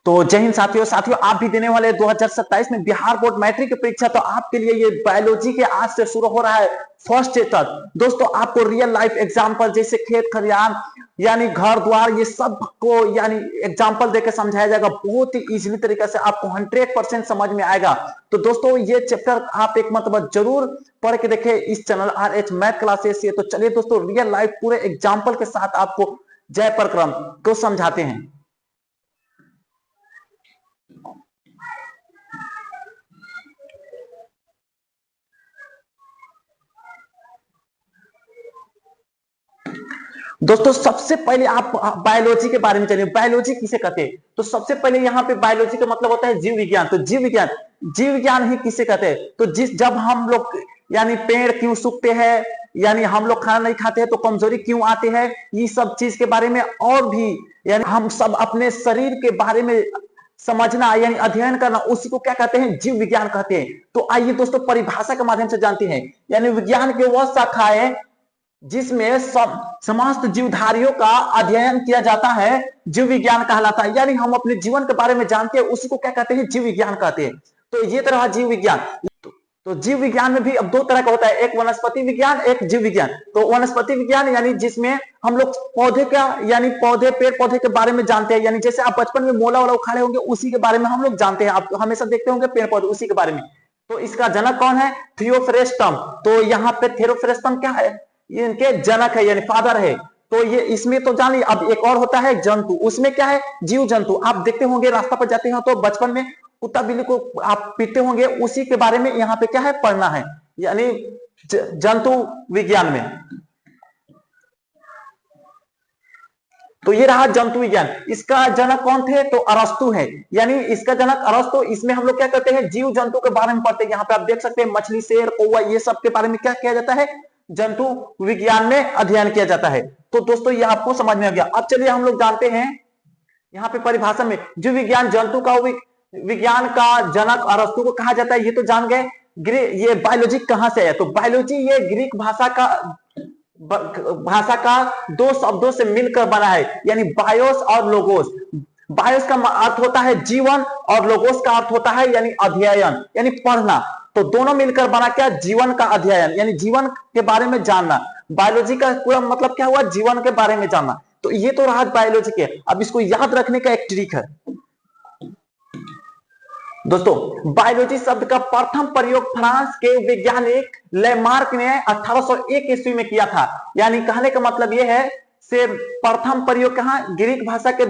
तो जय हिंद साथियों। आप भी देने वाले 2027 में बिहार बोर्ड मैट्रिक की परीक्षा। तो आपके लिए ये बायोलॉजी के आज से शुरू हो रहा है फर्स्ट चैप्टर। दोस्तों आपको रियल लाइफ एग्जांपल जैसे खेत खलियान यानी घर द्वार ये सब को यानी एग्जांपल देकर समझाया जाएगा। बहुत ही इजीली तरीके से आपको 100% समझ में आएगा। तो दोस्तों ये चैप्टर आप एक मतलब जरूर पढ़ के देखें इस चैनल RH मैथ क्लासेस से। तो चलिए दोस्तों रियल लाइफ पूरे एग्जाम्पल के साथ आपको जय प्रक्रम को समझाते हैं। दोस्तों सबसे पहले आप बायोलॉजी के बारे में जानिए। बायोलॉजी किसे कहते हैं? तो सबसे पहले यहाँ पे बायोलॉजी का मतलब होता है जीव विज्ञान। तो जीव विज्ञान ही किसे कहते हैं? तो जब हम लोग यानी पेड़ क्यों सूखते हैं, यानी हम लोग खाना नहीं खाते हैं तो कमजोरी क्यों आते हैं, ये सब चीज के बारे में और भी यानी हम सब अपने शरीर के बारे में समझना यानी अध्ययन करना, उसी को क्या कहते हैं? जीव विज्ञान कहते हैं। तो आइए दोस्तों परिभाषा के माध्यम से जानते हैं। यानी विज्ञान की वह शाखा है जिसमें समस्त जीवधारियों का अध्ययन किया जाता है, जीव विज्ञान कहलाता है। यानी हम अपने जीवन के बारे में जानते हैं, उसी को क्या कहते हैं? जीव विज्ञान कहते हैं। तो ये तरह जीव विज्ञान। तो जीव विज्ञान में भी अब दो तरह का होता है, एक वनस्पति विज्ञान, एक जीव विज्ञान। तो वनस्पति विज्ञान यानी जिसमें हम लोग पौधे का यानी पौधे पेड़ पौधे के बारे में जानते हैं। यानी जैसे आप बचपन में मोला वोला उखाड़े होंगे उसी के बारे में हम लोग जानते हैं। आप हमेशा देखते होंगे पेड़ पौधे, उसी के बारे में। तो इसका जनक कौन है? थियोफ्रेस्टम। तो यहाँ पे थियोफ्रेस्टम क्या है? ये इनके जनक है यानी फादर है। तो ये इसमें तो जान लिया। अब एक और होता है जंतु, उसमें क्या है? जीव जंतु। आप देखते होंगे रास्ता पर जाते हैं तो बचपन में कुत्ता बिल्ली को आप पीटते होंगे, उसी के बारे में यहाँ पे क्या है? पढ़ना है, यानी जंतु विज्ञान में। तो ये रहा जंतु विज्ञान। इसका जनक कौन थे? तो अरस्तु है, यानी इसका जनक अरस्तु। इसमें हम लोग क्या करते हैं? जीव जंतु के बारे में पढ़ते हैं। यहाँ पे आप देख सकते हैं मछली शेर कौवा ये सब के बारे में क्या किया जाता है? जंतु विज्ञान में अध्ययन किया जाता है। तो दोस्तों ये आपको समझ में आ गया। अब चलिए हम लोग जानते हैं यहाँ पे परिभाषा में जीव विज्ञान जंतु का विज्ञान का जनक अरस्तु को कहा जाता है, ये तो जान गए। ये बायोलॉजी कहां से है? तो बायोलॉजी ये ग्रीक भाषा का दो शब्दों से मिलकर बना है, यानी बायोस और लोगोस। बायोस का अर्थ होता है जीवन और लोगोस का अर्थ होता है यानी अध्ययन यानी पढ़ना। तो दोनों मिलकर बना क्या? जीवन का अध्ययन यानी जीवन के बारे में जानना। बायोलॉजी का पूरा मतलब क्या हुआ? जीवन के बारे में जानना। तो ये तो रहा बायोलॉजी के। अब इसको याद रखने का एक ट्रिक है दोस्तों। बायोलॉजी शब्द का प्रथम प्रयोग फ्रांस के वैज्ञानिक लेमार्क ने 1801 ईस्वी में किया था। यानी कहने का मतलब यह है से प्रथम प्रयोग कहां? ग्रीक भाषा के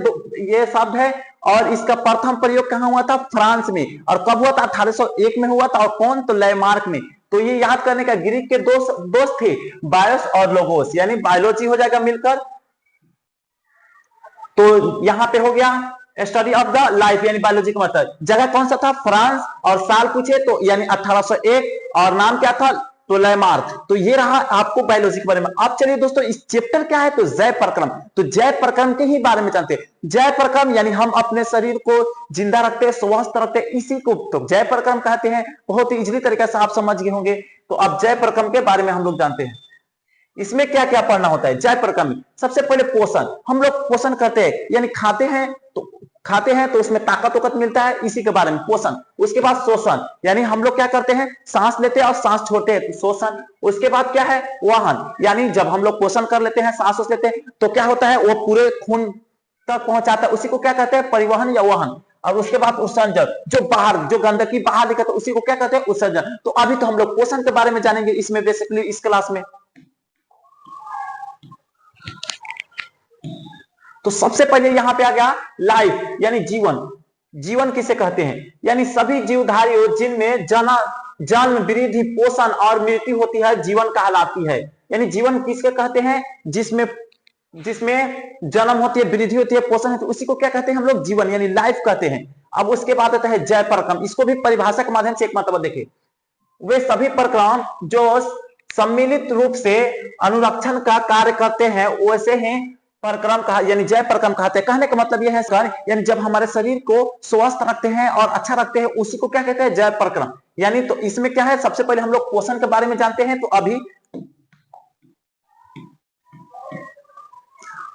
ये शब्द है और इसका प्रथम प्रयोग कहां हुआ था? फ्रांस में। और कब हुआ था? 1801 में हुआ था। और कौन? तो लेमार्क ने। तो ये याद करने का, ग्रीक के दोस्त थे बायोस और लोगोस, यानी बायोलॉजी हो जाएगा मिलकर। तो यहां पे हो गया स्टडी ऑफ द लाइफ यानी बायोलॉजी का मतलब। जगह कौन सा था? फ्रांस। और साल पूछे तो यानी 1801। और नाम क्या था? तो लेमार्क। तो ये रहा आपको बायोलॉजी के बारे में। अब चलिए दोस्तों इस चैप्टर क्या है? तो जय प्रक्रम। तो जय प्रक्रम के ही बारे में जानते हैं। जय प्रक्रम यानी हम अपने शरीर को जिंदा रखते हैं, स्वस्थ रखते हैं, इसी को तो जय प्रक्रम कहते हैं। बहुत ही इजीली तरीके से आप समझ गए होंगे। तो अब जय प्रक्रम के बारे में हम लोग जानते हैं। इसमें क्या क्या पढ़ना होता है जय प्रक्रम में? सबसे पहले पोषण। हम लोग पोषण करते हैं यानी खाते हैं तो उसमें ताकत मिलता है, इसी के बारे में पोषण। उसके बाद शोषण, यानी हम लोग क्या करते हैं? सांस लेते हैं और सांस छोड़ते हैं, तो शोषण। उसके बाद क्या है? वहन, यानी जब हम लोग पोषण कर लेते हैं, सांस लेते हैं, तो क्या होता है? वो पूरे खून तक पहुंचाता है, उसी को क्या कहते हैं? परिवहन या वहन। और उसके बाद उत्सर्जन, जो गंदगी बाहर निकलता है उसी को क्या कहते हैं? उत्सर्जन। तो अभी तो हम लोग पोषण के बारे में जानेंगे इसमें बेसिकली इस क्लास में। तो सबसे पहले यहां पे आ गया लाइफ यानी जीवन। जीवन किसे कहते हैं? यानी सभी जीवधारियों जिनमें जन्म वृद्धि पोषण और मृत्यु होती है जीवन कहलाती है। यानी जीवन किसके कहते हैं? जिसमें जन्म होती है, वृद्धि होती है, पोषण होती है, उसी को क्या कहते हैं हम लोग? जीवन यानी लाइफ कहते हैं। अब उसके बाद आता है जय प्रक्रम। इसको भी परिभाषा के माध्यम से एक मतलब देखें। वे सभी प्रक्रम जो सम्मिलित रूप से अनुरक्षण का कार्य करते हैं वैसे ही प्रक्रम कहा यानी जय प्रक्रम कहते हैं। कहने का मतलब यह है यानी जब हमारे शरीर को स्वस्थ रखते हैं और अच्छा रखते हैं उसी को क्या कहते हैं? जय प्रक्रम। यानी तो इसमें क्या है? सबसे पहले हम लोग पोषण के बारे में जानते हैं। तो अभी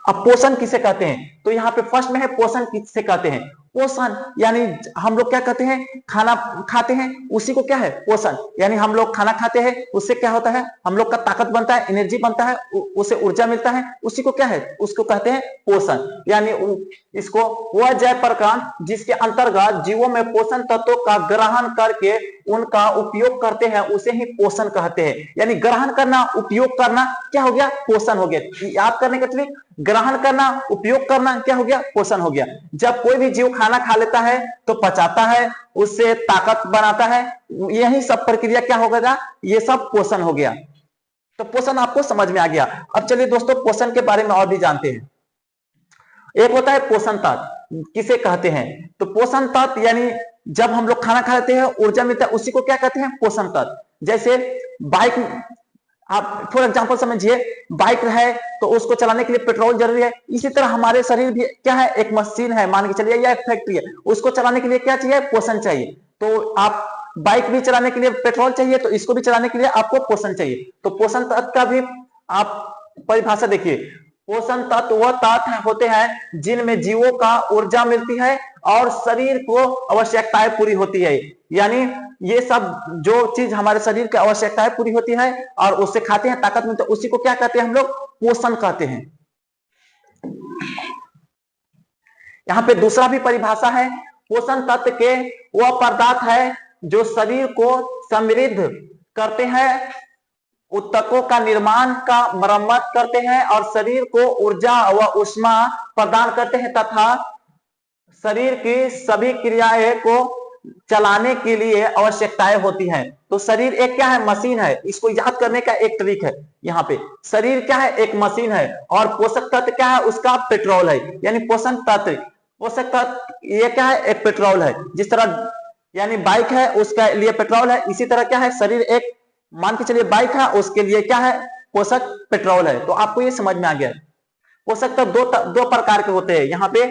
अब पोषण किसे कहते हैं? तो यहाँ पे फर्स्ट में है पोषण किससे कहते हैं? पोषण यानी हम लोग क्या कहते हैं, खाना खाते हैं उसी को क्या है पोषण, यानी हम लोग खाना खाते हैं उससे क्या होता है, हम लोग का ताकत बनता है, एनर्जी बनता है, उसे ऊर्जा मिलता है, उसी को क्या है, उसको कहते हैं पोषण। यानी इसको वह जैव प्रक्रिया जिसके अंतर्गत जीवों में पोषण तत्वों का ग्रहण करके उनका उपयोग करते हैं उसे ही पोषण कहते हैं। यानी ग्रहण करना, उपयोग करना क्या हो गया, पोषण हो गया। याद करने का ट्रिक, ग्रहण करना, उपयोग करना क्या हो गया, पोषण हो गया। जब कोई भी जीव खाना खा लेता है तो पचाता है, उससे ताकत बनाता है, यही सब प्रक्रिया क्या हो गया, ये सब पोषण हो गया। तो पोषण आपको समझ में आ गया। अब चलिए दोस्तों पोषण के बारे में और भी जानते हैं। एक होता है पोषण तत्व किसे कहते हैं, तो पोषण तत्व यानी जब हम लोग खाना खा लेते हैं ऊर्जा मिलता है उसी को क्या कहते हैं, पोषण तत्व। जैसे बाइक, आप फॉर एग्जांपल समझिए, बाइक है तो उसको चलाने के लिए पेट्रोल जरूरी है, इसी तरह हमारे शरीर भी क्या है, एक मशीन है मान के चलिए, या एक फैक्ट्री है, उसको चलाने के लिए क्या चाहिए, पोषण चाहिए। तो आप बाइक भी चलाने के लिए पेट्रोल चाहिए, तो इसको भी चलाने के लिए आपको पोषण चाहिए। तो पोषण तत्व का भी आप परिभाषा देखिए, पोषण तत्व वह तत्व होते हैं जिनमें जीवों का ऊर्जा मिलती है और शरीर को आवश्यकताएं पूरी होती है। यानी ये सब जो चीज हमारे शरीर की आवश्यकताएं पूरी होती है और उससे खाते हैं ताकत मिलती है, उसी को क्या कहते हैं हम लोग, पोषण कहते हैं। यहाँ पे दूसरा भी परिभाषा है, पोषण तत्व के वह पदार्थ है जो शरीर को समृद्ध करते हैं, ऊतकों का निर्माण का मरम्मत करते हैं और शरीर को ऊर्जा व ऊष्मा प्रदान करते हैं तथा शरीर की सभी क्रियाएं को चलाने के लिए आवश्यकताएं होती हैं। तो शरीर एक क्या है, मशीन है, इसको याद करने का एक ट्रिक है। यहाँ पे शरीर क्या है, एक मशीन है, और पोषक तत्व क्या है, उसका पेट्रोल है। यानी पोषण तत्व, पोषक तत्व ये क्या है, एक पेट्रोल है। जिस तरह यानी बाइक है उसका लिए पेट्रोल है, इसी तरह क्या है, शरीर एक मान के चलिए बाइक है, उसके लिए क्या है, पोषक पेट्रोल है। तो आपको ये समझ में आ गया। पोषक तत्व दो प्रकार के होते हैं। यहाँ पे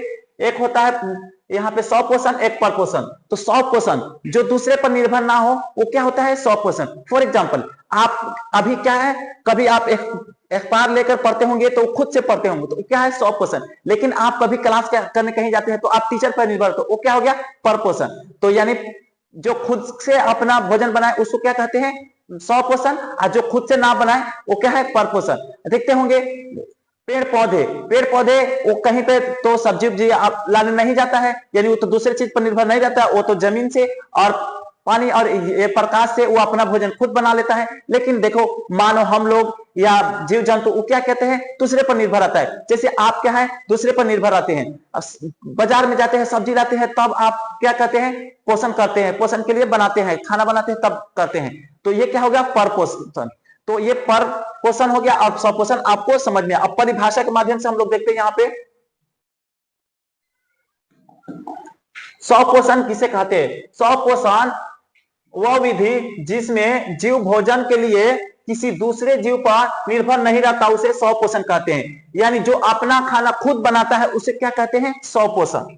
एक होता है यहाँ पे स्वपोषण, एक परपोषण। तो स्वपोषण जो दूसरे पर निर्भर ना हो वो क्या होता है, स्वपोषण। फॉर एग्जांपल आप अभी क्या है, कभी आप अखबार लेकर पढ़ते होंगे तो खुद से पढ़ते होंगे तो क्या है, स्वपोषण। लेकिन आप कभी क्लास करने कहीं जाते हैं तो आप टीचर पर निर्भर, तो वो क्या हो गया, परपोषण। तो यानी जो खुद से अपना भोजन बनाए उसको क्या कहते हैं, स्वपोषण, और जो खुद से ना बनाए वो क्या है, परपोषण। देखते होंगे पेड़ पौधे वो कहीं पे तो सब्जी उब्जी आप लाने नहीं जाता है, यानी वो तो दूसरे चीज पर निर्भर नहीं रहता है, वो तो जमीन से और पानी और ये प्रकाश से वो अपना भोजन खुद बना लेता है। लेकिन देखो मानो हम लोग या जीव जंतु वो क्या कहते हैं, दूसरे पर निर्भर रहता है। जैसे आप क्या है, दूसरे पर निर्भर रहते हैं, बाजार में जाते हैं सब्जी लाते हैं तब आप क्या कहते हैं, पोषण करते हैं, पोषण के लिए बनाते हैं, खाना बनाते हैं तब करते हैं। तो ये क्या हो गया, परपोषण। तो ये पर पोषण हो गया और स्वपोषण आपको समझ में। अब परिभाषा के माध्यम से हम लोग देखते हैं यहाँ पे स्वपोषण किसे कहते हैं। स्वपोषण वह विधि जिसमें जीव भोजन के लिए किसी दूसरे जीव पर निर्भर नहीं रहता उसे स्वपोषण कहते हैं। यानी जो अपना खाना खुद बनाता है उसे क्या कहते हैं, स्वपोषण।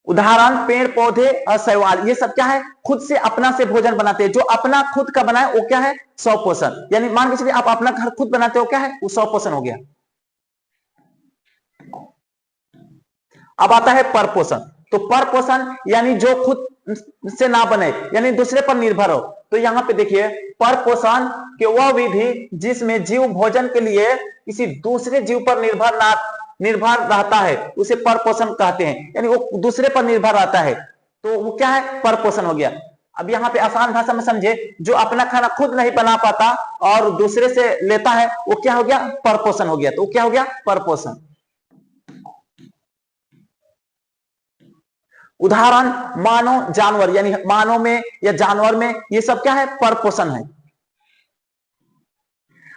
उदाहरण पेड़ पौधे और शैवाल, ये सब क्या है, खुद से अपना से भोजन बनाते हैं। जो अपना खुद का बनाए वो क्या है, स्वपोषण। यानी मान के चलिए आप अपना घर खुद बनाते हो, क्या है, वो स्वपोषण हो गया। अब आता है परपोषण। तो परपोषण यानी जो खुद से ना बने, यानी दूसरे पर निर्भर हो। तो यहाँ पे देखिए परपोषण के वह विधि जिसमें जीव भोजन के लिए किसी दूसरे जीव पर निर्भर रहता है उसे परपोषण कहते हैं। यानी वो दूसरे पर निर्भर रहता है तो वो क्या है, परपोषण हो गया। अब यहाँ पे आसान भाषा में समझे, जो अपना खाना खुद नहीं बना पाता और दूसरे से लेता है वो क्या हो गया, परपोषण हो गया। तो वो क्या हो गया, परपोषण। उदाहरण मानव जानवर, यानी मानव में या जानवर में ये सब क्या है, परपोषण है।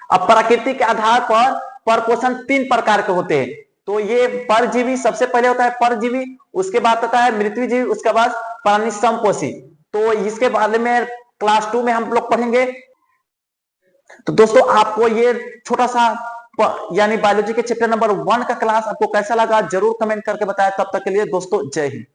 अब प्रकृति के आधार पर परपोषण 3 प्रकार के होते हैं। तो ये परजीवी सबसे पहले होता है, परजीवी, उसके बाद आता है मृत्युजीवी, उसके बाद प्राणी समपोषी। तो इसके बारे में क्लास 2 में हम लोग पढ़ेंगे। तो दोस्तों आपको ये छोटा सा यानी बायोलॉजी के चैप्टर नंबर 1 का क्लास आपको कैसा लगा जरूर कमेंट करके बताएं। तब तक के लिए दोस्तों जय हिंद।